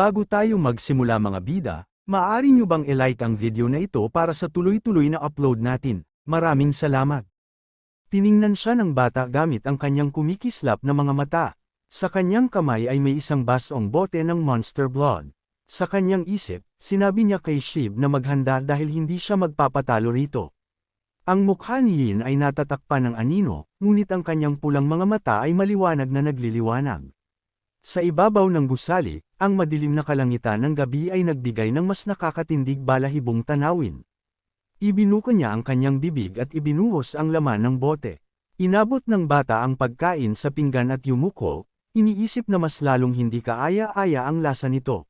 Bago tayo magsimula mga bida, maaari nyo bang i-like ang video na ito para sa tuloy-tuloy na upload natin? Maraming salamat. Tiningnan siya ng bata gamit ang kanyang kumikislap na mga mata. Sa kanyang kamay ay may isang basong bote ng Monster Blood. Sa kanyang isip, sinabi niya kay Shiv na maghanda dahil hindi siya magpapatalo rito. Ang mukha ni Yin ay natatakpan ng anino, ngunit ang kanyang pulang mga mata ay maliwanag na nagliliwanag. Sa ibabaw ng gusali, ang madilim na kalangitan ng gabi ay nagbigay ng mas nakakatindig balahibong tanawin. Ibinuka niya ang kanyang bibig at ibinuhos ang laman ng bote. Inabot ng bata ang pagkain sa pinggan at yumuko, iniisip na mas lalong hindi kaaya-aya ang lasa nito.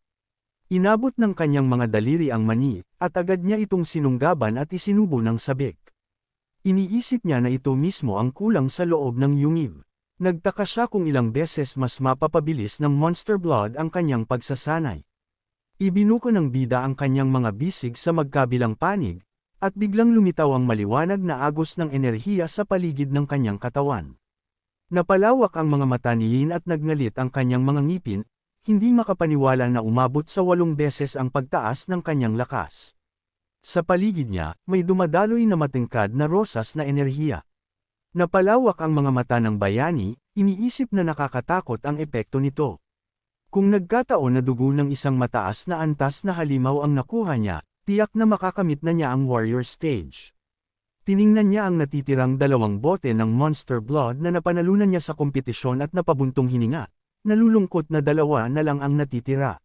Inabot ng kanyang mga daliri ang mani, at agad niya itong sinunggaban at isinubo ng sabik. Iniisip niya na ito mismo ang kulang sa loob ng yungib. Nagtaka siya kung ilang beses mas mapapabilis ng Monster Blood ang kanyang pagsasanay. Ibinuko ng bida ang kanyang mga bisig sa magkabilang panig, at biglang lumitaw ang maliwanag na agos ng enerhiya sa paligid ng kanyang katawan. Napalawak ang mga mata ni Yin at nagngalit ang kanyang mga ngipin, hindi makapaniwala na umabot sa 8 beses ang pagtaas ng kanyang lakas. Sa paligid niya, may dumadaloy na matingkad na rosas na enerhiya. Napalawak ang mga mata ng bayani, iniisip na nakakatakot ang epekto nito. Kung nagkataon na dugo ng isang mataas na antas na halimaw ang nakuha niya, tiyak na makakamit na niya ang warrior stage. Tiningnan niya ang natitirang 2 bote ng Monster Blood na napanalunan niya sa kompetisyon at napabuntong hininga. Nalulungkot na 2 na lang ang natitira.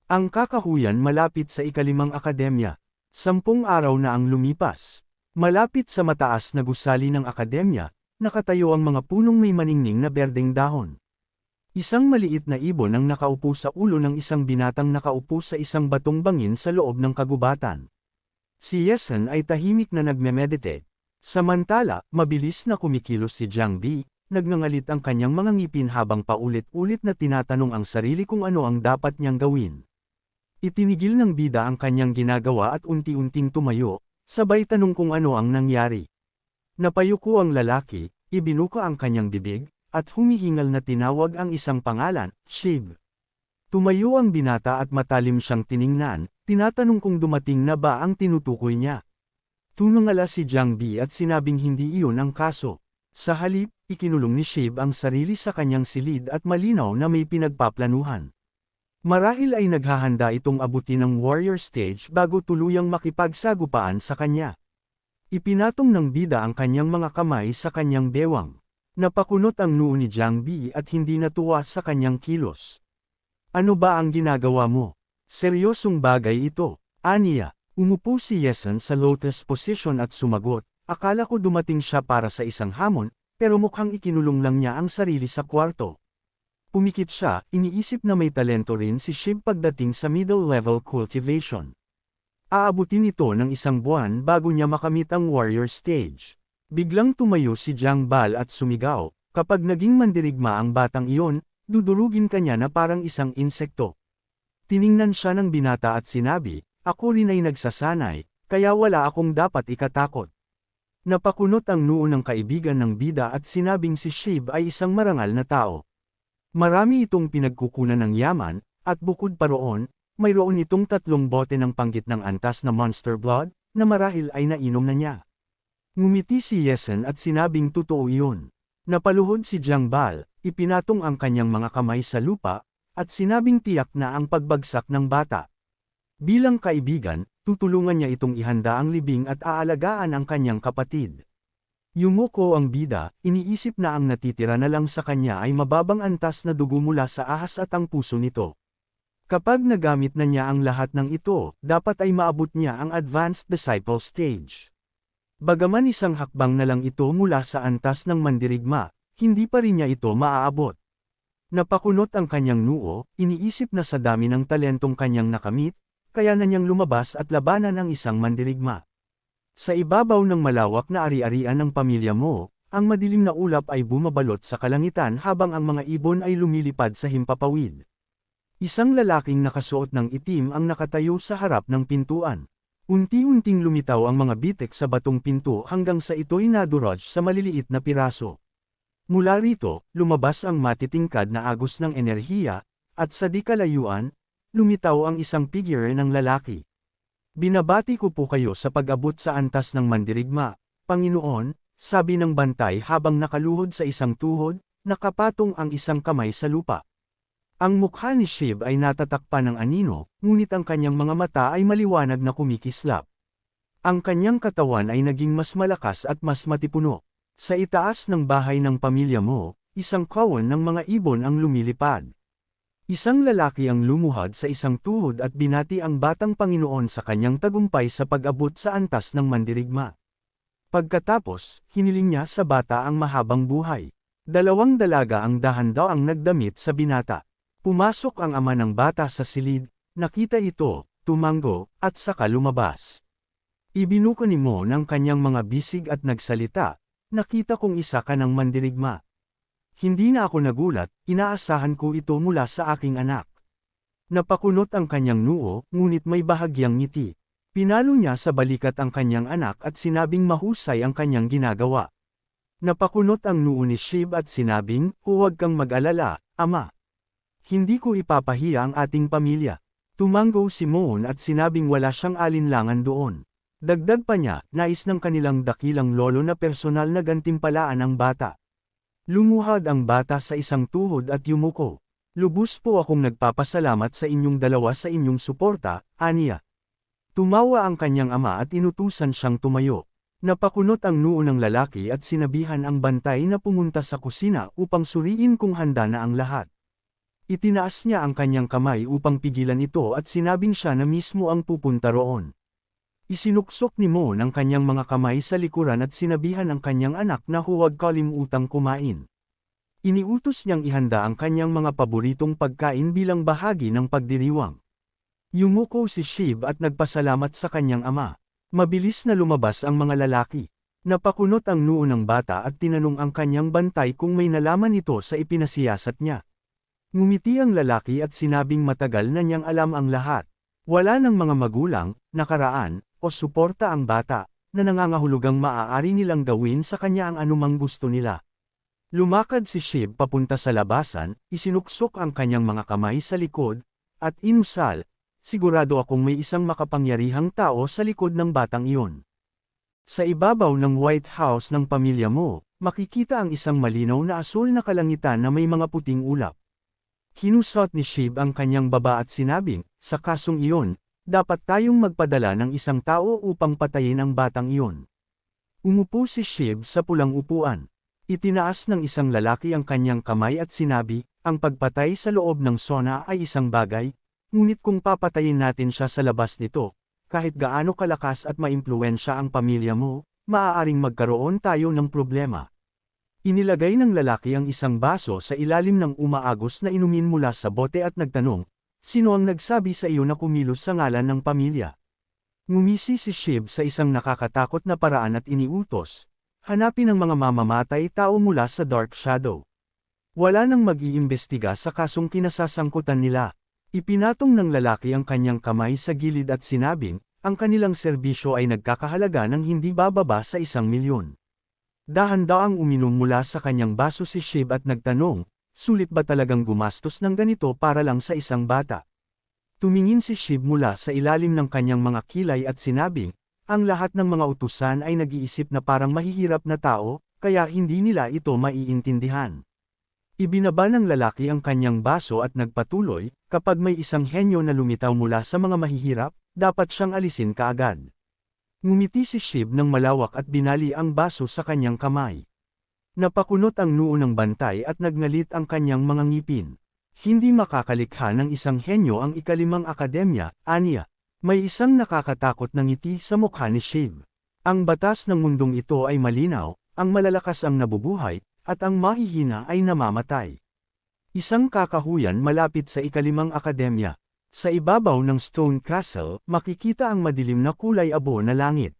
Ang kakahuyan malapit sa ika-5 akademya. 10 araw na ang lumipas. Malapit sa mataas na gusali ng akademya, nakatayo ang mga punong may maningning na berdeng dahon. Isang maliit na ibon ang nakaupo sa ulo ng isang binatang nakaupo sa isang batong bangin sa loob ng kagubatan. Si Yeson ay tahimik na nagme-meditate. Samantala, mabilis na kumikilos si Jiang Bi, nagngangalit ang kanyang mga ngipin habang paulit-ulit na tinatanong ang sarili kung ano ang dapat niyang gawin. Itinigil ng bida ang kanyang ginagawa at unti-unting tumayo, sabay tanong kung ano ang nangyari. Napayuko ang lalaki, ibinuka ang kanyang bibig, at humihingal na tinawag ang isang pangalan, Shiv. Tumayo ang binata at matalim siyang tiningnan, tinatanong kung dumating na ba ang tinutukoy niya. Tumangala si Jiang Bi at sinabing hindi iyon ang kaso. Sa halip, ikinulong ni Shiv ang sarili sa kanyang silid at malinaw na may pinagpaplanuhan. Marahil ay naghahanda itong abutin ng warrior stage bago tuluyang makipagsagupaan sa kanya. Ipinatong ng bida ang kanyang mga kamay sa kanyang bewang. Napakunot ang noo ni Jiang Bi at hindi natuwa sa kanyang kilos. Ano ba ang ginagawa mo? Seryosong bagay ito, aniya. Umupo si Yeson sa lotus position at sumagot, akala ko dumating siya para sa isang hamon, pero mukhang ikinulong lang niya ang sarili sa kwarto. Pumikit siya, iniisip na may talento rin si Shiv pagdating sa middle-level cultivation. Aabutin ito ng 1 buwan bago niya makamit ang warrior stage. Biglang tumayo si Jiang Bal at sumigaw, kapag naging mandirigma ang batang iyon, dudurugin ka niya na parang isang insekto. Tiningnan siya ng binata at sinabi, ako rin ay nagsasanay, kaya wala akong dapat ikatakot. Napakunot ang noo ng kaibigan ng bida at sinabing si Shiv ay isang marangal na tao. Marami itong pinagkukunan ng yaman, at bukod pa roon, mayroon itong 3 bote ng panggit ng antas na Monster Blood, na marahil ay nainom na niya. Ngumiti si Yeson at sinabing totoo iyon. Napaluhod si Jiang Bal, ipinatong ang kanyang mga kamay sa lupa, at sinabing tiyak na ang pagbagsak ng bata. Bilang kaibigan, tutulungan niya itong ihanda ang libing at aalagaan ang kanyang kapatid. Yumuko ang bida, iniisip na ang natitira na lang sa kanya ay mababang antas na dugo mula sa ahas at ang puso nito. Kapag nagamit na niya ang lahat ng ito, dapat ay maabot niya ang advanced disciple stage. Bagaman isang hakbang na lang ito mula sa antas ng mandirigma, hindi pa rin niya ito maaabot. Napakunot ang kanyang noo, iniisip na sa dami ng talentong kanyang nakamit, kaya na niyang lumabas at labanan ang isang mandirigma. Sa ibabaw ng malawak na ari-arian ng pamilya mo, ang madilim na ulap ay bumabalot sa kalangitan habang ang mga ibon ay lumilipad sa himpapawid. Isang lalaking nakasuot ng itim ang nakatayo sa harap ng pintuan. Unti-unting lumitaw ang mga bitek sa batong pinto hanggang sa ito'y nadurog sa maliliit na piraso. Mula rito, lumabas ang matitingkad na agos ng enerhiya, at sa di kalayuan, lumitaw ang isang figure ng lalaki. Binabati ko po kayo sa pag-abot sa antas ng mandirigma, Panginoon, sabi ng bantay habang nakaluhod sa isang tuhod, nakapatong ang isang kamay sa lupa. Ang mukha ni Shiv ay natatakpan ng anino, ngunit ang kanyang mga mata ay maliwanag na kumikislap. Ang kanyang katawan ay naging mas malakas at mas matipuno. Sa itaas ng bahay ng pamilya mo, isang kawan ng mga ibon ang lumilipad. Isang lalaki ang lumuhad sa isang tuhod at binati ang batang Panginoon sa kanyang tagumpay sa pag-abot sa antas ng mandirigma. Pagkatapos, hiniling niya sa bata ang mahabang buhay. 2 dalaga ang dahan-daw ang nagdamit sa binata. Pumasok ang ama ng bata sa silid, nakita ito, tumango, at saka lumabas. Ibinuko ni Mo ng kanyang mga bisig at nagsalita, nakita kong isa ka ng mandirigma. Hindi na ako nagulat, inaasahan ko ito mula sa aking anak. Napakunot ang kanyang noo, ngunit may bahagyang ngiti. Pinalo niya sa balikat ang kanyang anak at sinabing mahusay ang kanyang ginagawa. Napakunot ang noo ni Shiv at sinabing, huwag kang mag-alala, ama. Hindi ko ipapahiya ang ating pamilya. Tumango si Moon at sinabing wala siyang alinlangan doon. Dagdag pa niya, nais ng kanilang dakilang lolo na personal na gantimpalaan ang bata. Lumuhad ang bata sa isang tuhod at yumuko. Lubos po akong nagpapasalamat sa inyong dalawa sa inyong suporta, aniya. Tumawa ang kanyang ama at inutusan siyang tumayo. Napakunot ang noo ng lalaki at sinabihan ang bantay na pumunta sa kusina upang suriin kung handa na ang lahat. Itinaas niya ang kanyang kamay upang pigilan ito at sinabing siya na mismo ang pupunta roon. Isinuksok ni Mo ang kanyang mga kamay sa likuran at sinabihan ang kanyang anak na huwag kalimutang kumain. Iniutos niyang ihanda ang kanyang mga paboritong pagkain bilang bahagi ng pagdiriwang. Yumuko si Shiv at nagpasalamat sa kanyang ama. Mabilis na lumabas ang mga lalaki. Napakunot ang noo ng bata at tinanong ang kanyang bantay kung may nalaman ito sa ipinasiyasat niya. Ngumiti ang lalaki at sinabing matagal na niyang alam ang lahat. Wala ng mga magulang, nakaraan, o suporta ang bata, na nangangahulugang maaari nilang gawin sa kanya ang anumang gusto nila. Lumakad si Shiv papunta sa labasan, isinuksok ang kanyang mga kamay sa likod, at inusal, sigurado akong may isang makapangyarihang tao sa likod ng batang iyon. Sa ibabaw ng White House ng pamilya mo, makikita ang isang malinaw na asul na kalangitan na may mga puting ulap. Kinusot ni Shiv ang kanyang baba at sinabing, sa kasong iyon, dapat tayong magpadala ng isang tao upang patayin ang batang iyon. Umupo si Shiv sa pulang upuan. Itinaas ng isang lalaki ang kanyang kamay at sinabi, ang pagpatay sa loob ng sona ay isang bagay, ngunit kung papatayin natin siya sa labas nito, kahit gaano kalakas at maimpluwensya ang pamilya mo, maaaring magkaroon tayo ng problema. Inilagay ng lalaki ang isang baso sa ilalim ng umaagos na inumin mula sa bote at nagtanong, sino ang nagsabi sa iyo na kumilos sa ngalan ng pamilya? Ngumisi si Shiv sa isang nakakatakot na paraan at iniutos, hanapin ang mga mamamatay tao mula sa Dark Shadow. Wala nang mag-iimbestiga sa kasong kinasasangkutan nila. Ipinatong ng lalaki ang kanyang kamay sa gilid at sinabing, ang kanilang serbisyo ay nagkakahalaga ng hindi bababa sa 1,000,000. Dahan-daang uminom mula sa kanyang baso si Shiv at nagtanong, sulit ba talagang gumastos ng ganito para lang sa isang bata? Tumingin si Shiv mula sa ilalim ng kanyang mga kilay at sinabing, ang lahat ng mga utusan ay nag-iisip na parang mahihirap na tao, kaya hindi nila ito maiintindihan. Ibinaba ng lalaki ang kanyang baso at nagpatuloy, kapag may isang henyo na lumitaw mula sa mga mahihirap, dapat siyang alisin kaagad. Ngumiti si Shiv ng malawak at binali ang baso sa kanyang kamay. Napakunot ang noo ng bantay at nagngalit ang kanyang mga ngipin. Hindi makakalikha ng isang henyo ang ika-5 akademya, aniya. May isang nakakatakot na ngiti sa mukha ni Shiv. Ang batas ng mundong ito ay malinaw, ang malalakas ang nabubuhay, at ang mahihina ay namamatay. Isang kakahuyan malapit sa ika-5 akademya. Sa ibabaw ng Stone Castle, makikita ang madilim na kulay abo na langit.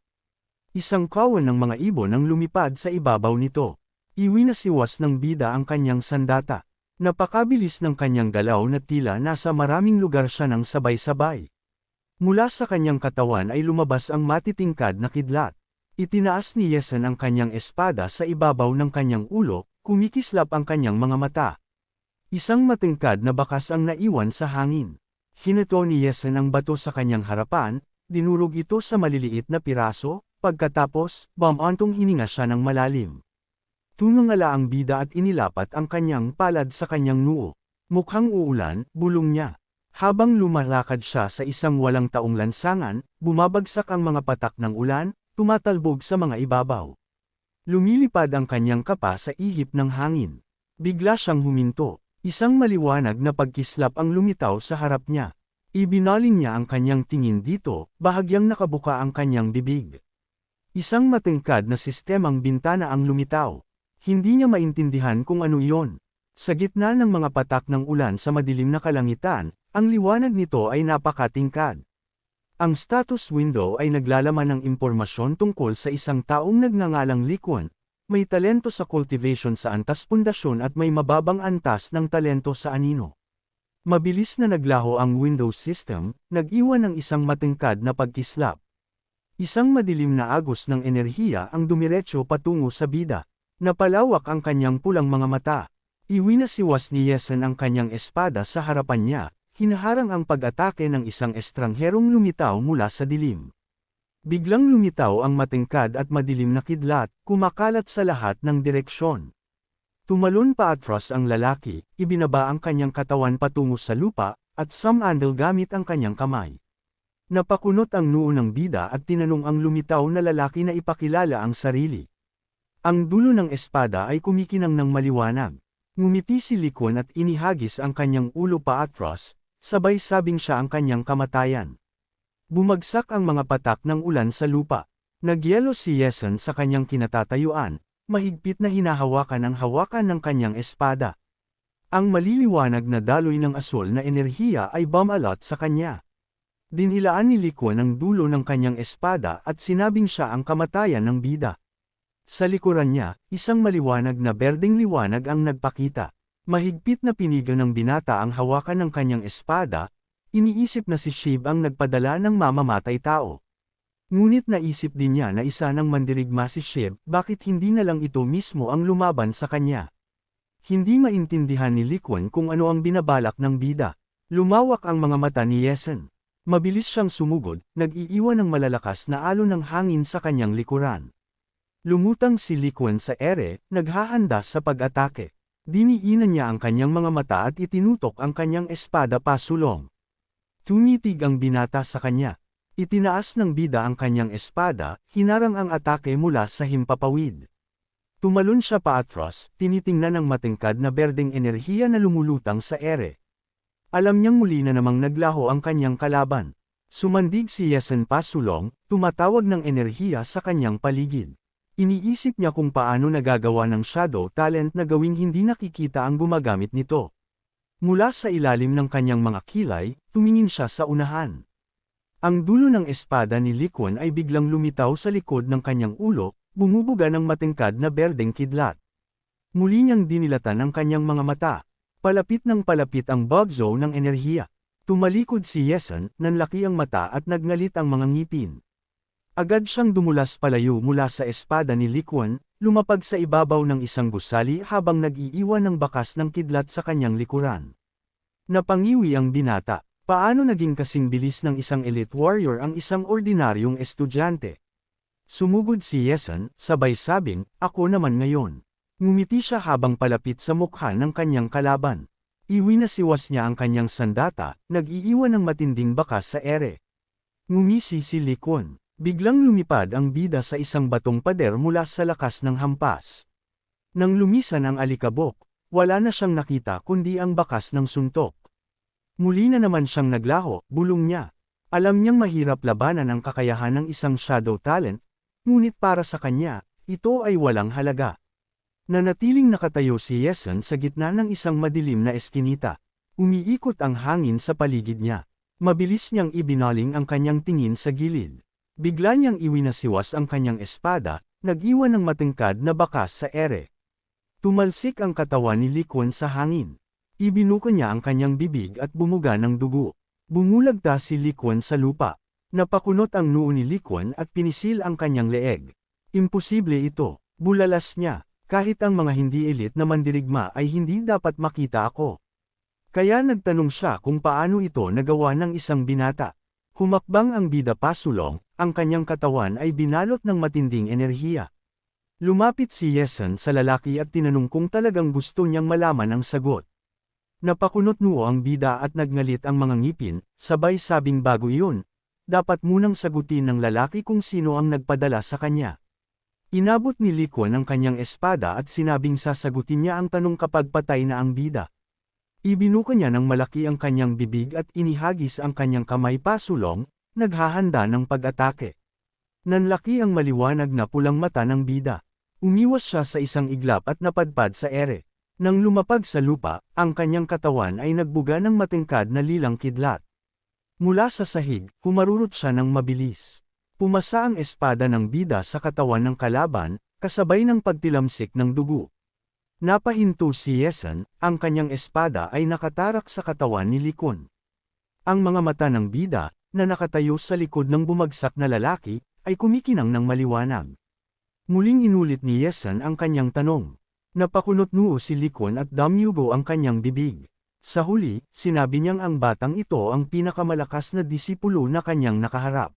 Isang kawan ng mga ibon ang lumipad sa ibabaw nito. Iwinasiwas ng bida ang kanyang sandata. Napakabilis ng kanyang galaw na tila nasa maraming lugar siya ng sabay-sabay. Mula sa kanyang katawan ay lumabas ang matitingkad na kidlat. Itinaas ni Yesen ang kanyang espada sa ibabaw ng kanyang ulo, kumikislap ang kanyang mga mata. Isang matingkad na bakas ang naiwan sa hangin. Hinato ni Yesen ang bato sa kanyang harapan, dinurog ito sa maliliit na piraso, pagkatapos, bumantong hininga siya ng malalim. Tumangala ang bida at inilapat ang kanyang palad sa kanyang noo. Mukhang uulan, bulong niya. Habang lumalakad siya sa isang walang taong lansangan, bumabagsak ang mga patak ng ulan, tumatalbog sa mga ibabaw. Lumilipad ang kanyang kapa sa ihip ng hangin. Bigla siyang huminto. Isang maliwanag na pagkislap ang lumitaw sa harap niya. Ibinaling niya ang kanyang tingin dito, bahagyang nakabuka ang kanyang bibig. Isang matingkad na sistemang bintana ang lumitaw. Hindi niya maintindihan kung ano iyon. Sa gitna ng mga patak ng ulan sa madilim na kalangitan, ang liwanag nito ay napakatingkad. Ang status window ay naglalaman ng impormasyon tungkol sa isang taong nagngangalang Likwon. May talento sa cultivation sa antas pundasyon at may mababang antas ng talento sa anino. Mabilis na naglaho ang Windows system, nag-iwan ng isang matingkad na pagkislap. Isang madilim na agos ng enerhiya ang dumiretso patungo sa bida. Napalawak ang kanyang pulang mga mata. Iwinasiwas ni Yesen ang kanyang espada sa harapan niya, hinaharang ang pag-atake ng isang estrangherong lumitaw mula sa dilim. Biglang lumitaw ang matingkad at madilim na kidlat, kumakalat sa lahat ng direksyon. Tumalon pa atras ang lalaki, ibinaba ang kanyang katawan patungo sa lupa, at sumandal gamit ang kanyang kamay. Napakunot ang noo ng bida at tinanong ang lumitaw na lalaki na ipakilala ang sarili. Ang dulo ng espada ay kumikinang ng maliwanag. Ngumiti si Likwon at inihagis ang kanyang ulo pa atras, sabay sabing siya ang kanyang kamatayan. Bumagsak ang mga patak ng ulan sa lupa. Nagyelo si Yesen sa kanyang kinatatayuan, mahigpit na hinahawakan ang hawakan ng kanyang espada. Ang maliliwanag na daloy ng asul na enerhiya ay bumalot sa kanya. Dinilaan ni Likwon ang dulo ng kanyang espada at sinabing siya ang kamatayan ng bida. Sa likuran niya, isang maliwanag na berdeng liwanag ang nagpakita. Mahigpit na piniga ng binata ang hawakan ng kanyang espada. Iniisip na si Sheev ang nagpadala ng mamamatay tao. Ngunit naisip din niya na isa ng mandirigma si Sheev, bakit hindi na lang ito mismo ang lumaban sa kanya. Hindi maintindihan ni Likwon kung ano ang binabalak ng bida. Lumawak ang mga mata ni Yesen. Mabilis siyang sumugod, nag-iiwan ng malalakas na alon ng hangin sa kanyang likuran. Lumutang si Likwon sa ere, naghahanda sa pag-atake. Diniinan niya ang kanyang mga mata at itinutok ang kanyang espada pasulong. Tumitig ang binata sa kanya. Itinaas ng bida ang kanyang espada, hinarang ang atake mula sa himpapawid. Tumalon siya paatras, tinitingnan ang matingkad na berdeng enerhiya na lumulutang sa ere. Alam niyang muli na namang naglaho ang kanyang kalaban. Sumandig si Yesen pasulong, tumatawag ng enerhiya sa kanyang paligid. Iniisip niya kung paano nagagawa ng shadow talent na gawing hindi nakikita ang gumagamit nito. Mula sa ilalim ng kanyang mga kilay, tumingin siya sa unahan. Ang dulo ng espada ni Likwon ay biglang lumitaw sa likod ng kanyang ulo, bumubuga ng matingkad na berdeng kidlat. Muli niyang dinilatan ang kanyang mga mata. Palapit ng palapit ang bugzo ng enerhiya. Tumalikod si Yesen, nanlaki ang mata at nagngalit ang mga ngipin. Agad siyang dumulas palayo mula sa espada ni Likwon, lumapag sa ibabaw ng isang gusali habang nag-iiwan ng bakas ng kidlat sa kanyang likuran. Napangiwi ang binata. Paano naging kasing bilis ng isang elite warrior ang isang ordinaryong estudyante? Sumugod si Yesen, sabay sabing, ako naman ngayon. Ngumiti siya habang palapit sa mukha ng kanyang kalaban. Iwinasiwas niya ang kanyang sandata, nag-iiwan ng matinding bakas sa ere. Ngumisi si Likwon. Biglang lumipad ang bida sa isang batong pader mula sa lakas ng hampas. Nang lumisan ang alikabok, wala na siyang nakita kundi ang bakas ng suntok. Muli na naman siyang naglaho, bulong niya. Alam niyang mahirap labanan ang kakayahan ng isang shadow talent, ngunit para sa kanya, ito ay walang halaga. Nanatiling nakatayo si Yesen sa gitna ng isang madilim na eskinita. Umiikot ang hangin sa paligid niya. Mabilis niyang ibinaling ang kanyang tingin sa gilid. Bigla niyang iwinasiwas ang kanyang espada, nag-iwan ng matingkad na bakas sa ere. Tumalsik ang katawan ni Likwon sa hangin. Ibinuko niya ang kanyang bibig at bumuga ng dugo. Bumulagta si Likwon sa lupa. Napakunot ang noo ni Likwon at pinisil ang kanyang leeg. Imposible ito, bulalas niya. Kahit ang mga hindi elite na mandirigma ay hindi dapat makita ako. Kaya nagtanong siya kung paano ito nagawa ng isang binata. Humakbang ang bida pasulong, ang kanyang katawan ay binalot ng matinding enerhiya. Lumapit si Yeson sa lalaki at tinanong kung talagang gusto niyang malaman ang sagot. Napakunot noo ang bida at nagngalit ang mga ngipin, sabay sabing bago iyon, dapat munang sagutin ng lalaki kung sino ang nagpadala sa kanya. Inabot ni Likon ang kanyang espada at sinabing sasagutin niya ang tanong kapag patay na ang bida. Ibinuka niya ng malaki ang kanyang bibig at inihagis ang kanyang kamay pasulong, naghahanda ng pag-atake. Nanlaki ang maliwanag na pulang mata ng bida. Umiwas siya sa isang iglap at napadpad sa ere. Nang lumapag sa lupa, ang kanyang katawan ay nagbuga ng matingkad na lilang kidlat. Mula sa sahig, humarurot siya ng mabilis. Pumasa ang espada ng bida sa katawan ng kalaban, kasabay ng pagtilamsik ng dugo. Napahinto si Yeson, ang kanyang espada ay nakatarak sa katawan ni Likon. Ang mga mata ng bida, na nakatayo sa likod ng bumagsak na lalaki, ay kumikinang ng maliwanag. Muling inulit ni Yeson ang kanyang tanong. Napakunot noo si Likon at damyugo ang kanyang bibig. Sa huli, sinabi niyang ang batang ito ang pinakamalakas na disipulo na kanyang nakaharap.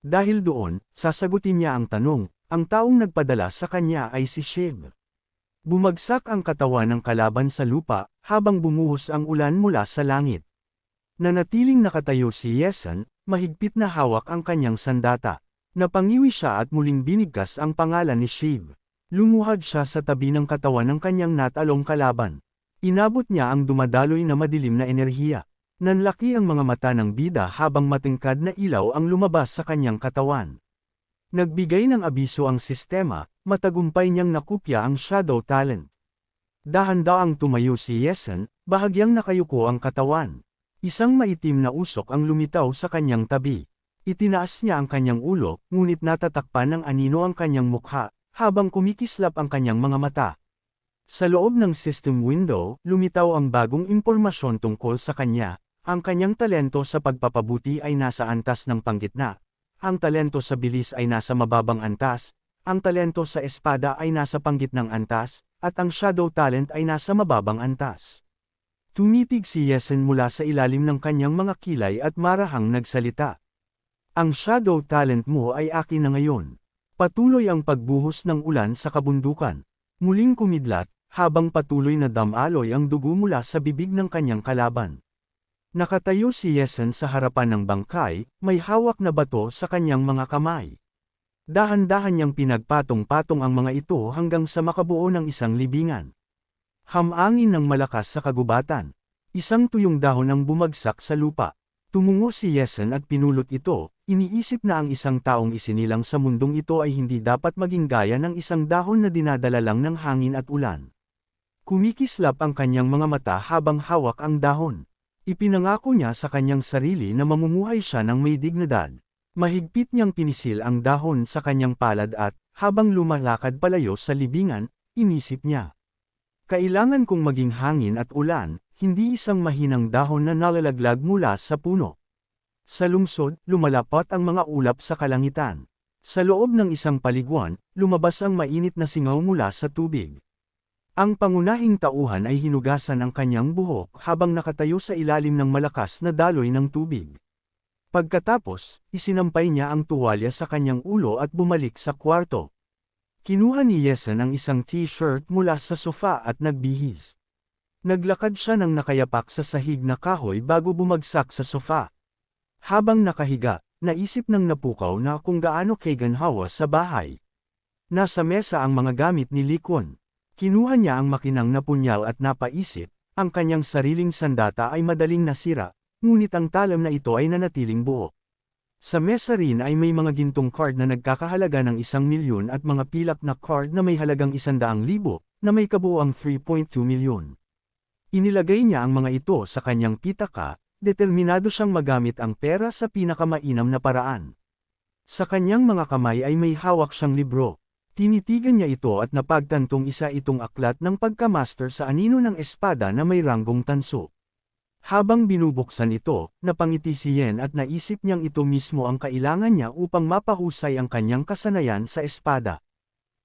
Dahil doon, sasagutin niya ang tanong, ang taong nagpadala sa kanya ay si Shiv. Bumagsak ang katawan ng kalaban sa lupa, habang bumuhos ang ulan mula sa langit. Nanatiling nakatayo si Yeson, mahigpit na hawak ang kanyang sandata. Napangiwi siya at muling binigkas ang pangalan ni Shiv. Lumuhad siya sa tabi ng katawan ng kanyang natalong kalaban. Inabot niya ang dumadaloy na madilim na enerhiya. Nanlaki ang mga mata ng bida habang matingkad na ilaw ang lumabas sa kanyang katawan. Nagbigay ng abiso ang sistema, matagumpay niyang nakupya ang shadow talent. Dahan-daang tumayo si Yeson, bahagyang nakayuko ang katawan. Isang maitim na usok ang lumitaw sa kanyang tabi. Itinaas niya ang kanyang ulo, ngunit natatakpan ng anino ang kanyang mukha, habang kumikislap ang kanyang mga mata. Sa loob ng system window, lumitaw ang bagong impormasyon tungkol sa kanya. Ang kanyang talento sa pagpapabuti ay nasa antas ng panggitna. Ang talento sa bilis ay nasa mababang antas, ang talento sa espada ay nasa panggitnang antas, at ang shadow talent ay nasa mababang antas. Tumitig si Yeson mula sa ilalim ng kanyang mga kilay at marahang nagsalita. Ang shadow talent mo ay akin na ngayon. Patuloy ang pagbuhos ng ulan sa kabundukan. Muling kumidlat, habang patuloy na damaloy ang dugo mula sa bibig ng kanyang kalaban. Nakatayo si Yeson sa harapan ng bangkay, may hawak na bato sa kanyang mga kamay. Dahan-dahan niyang pinagpatong-patong ang mga ito hanggang sa makabuo ng isang libingan. Hamangin ng malakas sa kagubatan. Isang tuyong dahon ang bumagsak sa lupa. Tumungo si Yeson at pinulot ito, iniisip na ang isang taong isinilang sa mundong ito ay hindi dapat maging gaya ng isang dahon na dinadala lang ng hangin at ulan. Kumikislap ang kanyang mga mata habang hawak ang dahon. Ipinangako niya sa kanyang sarili na mamumuhay siya ng may dignidad. Mahigpit niyang pinisil ang dahon sa kanyang palad at, habang lumalakad palayo sa libingan, inisip niya. Kailangan kong maging hangin at ulan, hindi isang mahinang dahon na nalalaglag mula sa puno. Sa lungsod, lumalapat ang mga ulap sa kalangitan. Sa loob ng isang paliguan, lumabas ang mainit na singaw mula sa tubig. Ang pangunahing tauhan ay hinugasan ang kanyang buhok habang nakatayo sa ilalim ng malakas na daloy ng tubig. Pagkatapos, isinampay niya ang tuwalya sa kanyang ulo at bumalik sa kwarto. Kinuha ni Yeson ang isang t-shirt mula sa sofa at nagbihis. Naglakad siya ng nakayapak sa sahig na kahoy bago bumagsak sa sofa. Habang nakahiga, naisip ng napukaw na kung gaano kaganhawa sa bahay. Nasa mesa ang mga gamit ni Likon. Kinuha niya ang makinang na punyal at napaisip, ang kanyang sariling sandata ay madaling nasira, ngunit ang talam na ito ay nanatiling buo. Sa mesa rin ay may mga gintong card na nagkakahalaga ng 1,000,000 at mga pilak na card na may halagang 100,000, na may kabuuang 3.2 milyon. Inilagay niya ang mga ito sa kanyang pitaka, determinado siyang magamit ang pera sa pinakamainam na paraan. Sa kanyang mga kamay ay may hawak siyang libro. Tinitigan niya ito at napagtantong isa itong aklat ng pagkamaster sa anino ng espada na may ranggong tanso. Habang binubuksan ito, napangiti si Yen at naisip niyang ito mismo ang kailangan niya upang mapahusay ang kanyang kasanayan sa espada.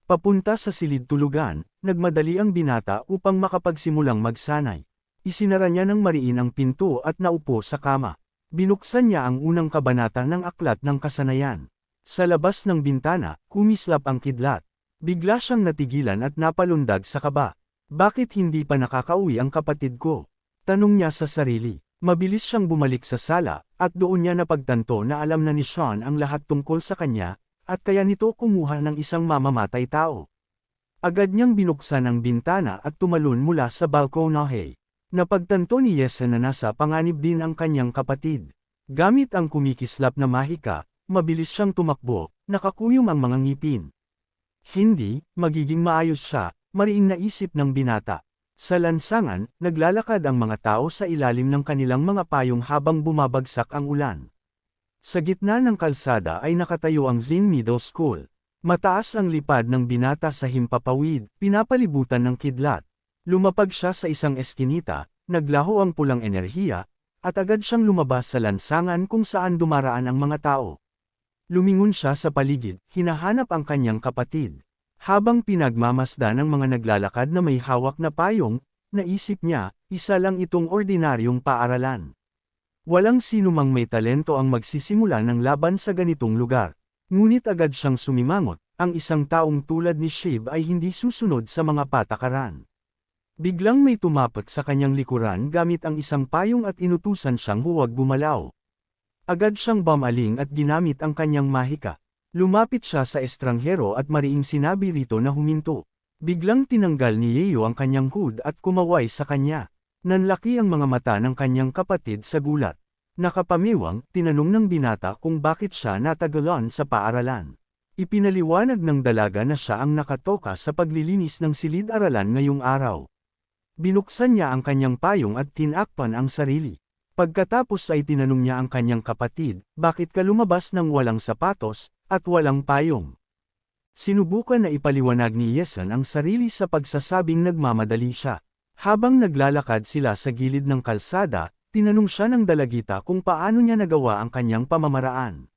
Papunta sa silid tulugan, nagmadali ang binata upang makapagsimulang magsanay. Isinara niya ng mariin ang pinto at naupo sa kama. Binuksan niya ang unang kabanata ng Aklat ng Kasanayan. Sa labas ng bintana, kumislap ang kidlat. Bigla siyang natigilan at napalundag sa kaba. Bakit hindi pa nakakauwi ang kapatid ko? Tanong niya sa sarili. Mabilis siyang bumalik sa sala, at doon niya napagtanto na alam na ni Sean ang lahat tungkol sa kanya, at kaya nito kumuha ng isang mamamatay tao. Agad niyang binuksan ang bintana at tumalon mula sa balkonahe. Napagtanto ni Yesen na nasa panganib din ang kanyang kapatid. Gamit ang kumikislap na mahika, mabilis siyang tumakbo, nakakuyom ang mga ngipin. Hindi, magiging maayos siya, mariing naisip ng binata. Sa lansangan, naglalakad ang mga tao sa ilalim ng kanilang mga payong habang bumabagsak ang ulan. Sa gitna ng kalsada ay nakatayo ang Zin Middle School. Mataas ang lipad ng binata sa himpapawid, pinapalibutan ng kidlat. Lumapag siya sa isang eskinita, naglaho ang pulang enerhiya, at agad siyang lumabas sa lansangan kung saan dumaraan ang mga tao. Lumingon siya sa paligid, hinahanap ang kanyang kapatid. Habang pinagmamasdan ng mga naglalakad na may hawak na payong, naisip niya, isa lang itong ordinaryong paaralan. Walang sinumang may talento ang magsisimula ng laban sa ganitong lugar. Ngunit agad siyang sumimangot, ang isang taong tulad ni Shib ay hindi susunod sa mga patakaran. Biglang may tumapat sa kanyang likuran gamit ang isang payong at inutusan siyang huwag gumalaw. Agad siyang bumaling at ginamit ang kanyang mahika. Lumapit siya sa estranghero at mariing sinabi rito na huminto. Biglang tinanggal ni Yeo ang kanyang hood at kumaway sa kanya. Nanlaki ang mga mata ng kanyang kapatid sa gulat. Nakapamiwang, tinanong ng binata kung bakit siya natagalan sa paaralan. Ipinaliwanag ng dalaga na siya ang nakatoka sa paglilinis ng silid-aralan ngayong araw. Binuksan niya ang kanyang payong at tinakpan ang sarili. Pagkatapos ay tinanong niya ang kanyang kapatid, bakit ka lumabas ng walang sapatos, at walang payong? Sinubukan na ipaliwanag ni Yesen ang sarili sa pagsasabing nagmamadali siya. Habang naglalakad sila sa gilid ng kalsada, tinanong siya ng dalagita kung paano niya nagawa ang kanyang pamamaraan.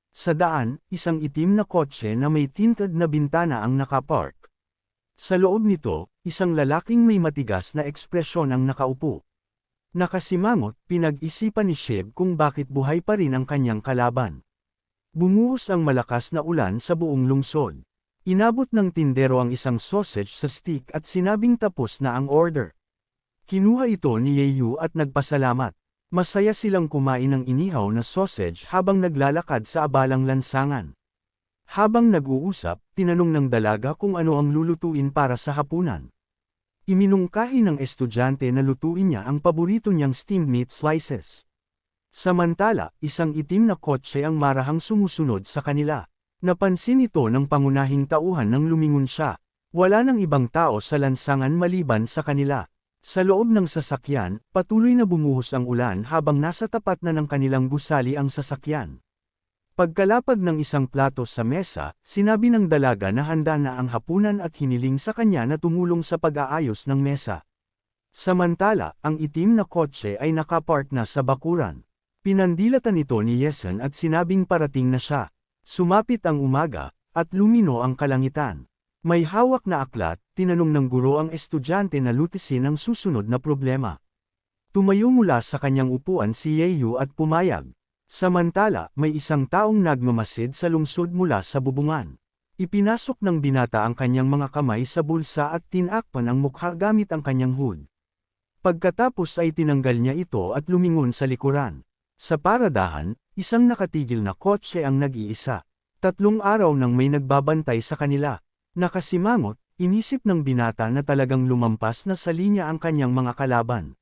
Sa daan, isang itim na kotse na may tinted na bintana ang nakapark. Sa loob nito, isang lalaking may matigas na ekspresyon ang nakaupo. Nakasimangot, pinag-isipan ni Shib kung bakit buhay pa rin ang kanyang kalaban. Bumuhos ang malakas na ulan sa buong lungsod. Inabot ng tindero ang isang sausage sa stick at sinabing tapos na ang order. Kinuha ito ni Yeo at nagpasalamat. Masaya silang kumain ng inihaw na sausage habang naglalakad sa abalang lansangan. Habang nag-uusap, tinanong ng dalaga kung ano ang lulutuin para sa hapunan. Iminungkahi ng estudyante na lutuin niya ang paborito niyang steamed meat slices. Samantala, isang itim na kotse ang marahang sumusunod sa kanila. Napansin ito ng pangunahing tauhan nang lumingon siya. Wala nang ibang tao sa lansangan maliban sa kanila. Sa loob ng sasakyan, patuloy na bumuhos ang ulan habang nasa tapat na ng kanilang gusali ang sasakyan. Pagkalapag ng isang plato sa mesa, sinabi ng dalaga na handa na ang hapunan at hiniling sa kanya na tumulong sa pag-aayos ng mesa. Samantala, ang itim na kotse ay nakapark na sa bakuran. Pinandilatan ito ni Yesen at sinabing parating na siya. Sumapit ang umaga, at lumino ang kalangitan. May hawak na aklat, tinanong ng guro ang estudyante na lutisin ang susunod na problema. Tumayo mula sa kanyang upuan si Yeo at pumayag. Samantala, may isang taong nagmamasid sa lungsod mula sa bubungan. Ipinasok ng binata ang kanyang mga kamay sa bulsa at tinakpan ang mukha gamit ang kanyang hood. Pagkatapos ay tinanggal niya ito at lumingon sa likuran. Sa paradahan, isang nakatigil na kotse ang nag-iisa. 3 araw nang may nagbabantay sa kanila. Nakasimangot, inisip ng binata na talagang lumampas na sa linya ang kanyang mga kalaban.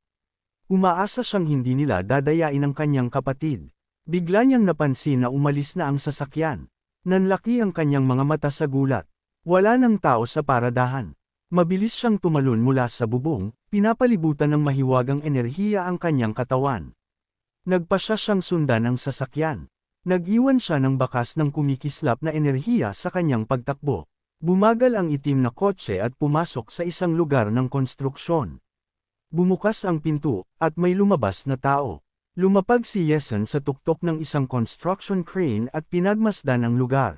Umaasa siyang hindi nila dadayain ang kanyang kapatid. Bigla niyang napansin na umalis na ang sasakyan. Nanlaki ang kanyang mga mata sa gulat. Wala nang tao sa paradahan. Mabilis siyang tumalon mula sa bubong, pinapalibutan ng mahiwagang enerhiya ang kanyang katawan. Nagpasya siyang sundan ang sasakyan. Nag-iwan siya ng bakas ng kumikislap na enerhiya sa kanyang pagtakbo. Bumagal ang itim na kotse at pumasok sa isang lugar ng konstruksyon. Bumukas ang pinto, at may lumabas na tao. Lumapag si Yesen sa tuktok ng isang construction crane at pinagmasdan ang lugar.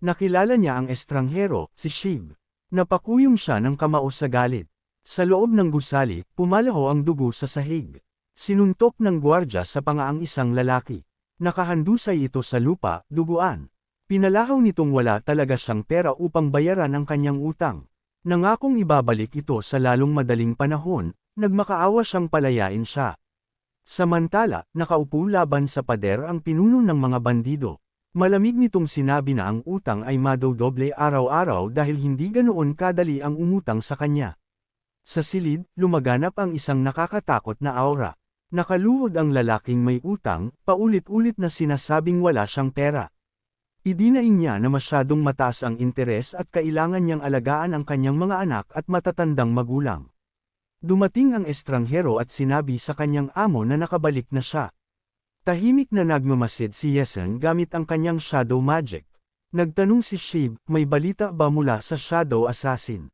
Nakilala niya ang estranghero, si Shib. Napakuyom siya ng kamao sa galit. Sa loob ng gusali, pumalaho ang dugo sa sahig. Sinuntok ng gwardya sa panga ang isang lalaki. Nakahandusay ito sa lupa, duguan. Pinalahaw nitong wala talaga siyang pera upang bayaran ang kanyang utang. Nangakong ibabalik ito sa lalong madaling panahon, nagmakaawa siyang palayain siya. Samantala, nakaupo laban sa pader ang pinuno ng mga bandido. Malamig nitong sinabi na ang utang ay madodoble araw-araw dahil hindi ganoon kadali ang umutang sa kanya. Sa silid, lumaganap ang isang nakakatakot na aura. Nakaluhod ang lalaking may utang, paulit-ulit na sinasabing wala siyang pera. Idinaing niya na masyadong mataas ang interes at kailangan niyang alagaan ang kanyang mga anak at matatandang magulang. Dumating ang estranghero at sinabi sa kanyang amo na nakabalik na siya. Tahimik na nagmamasid si Yesen gamit ang kanyang shadow magic. Nagtanong si Sheib, may balita ba mula sa shadow assassin?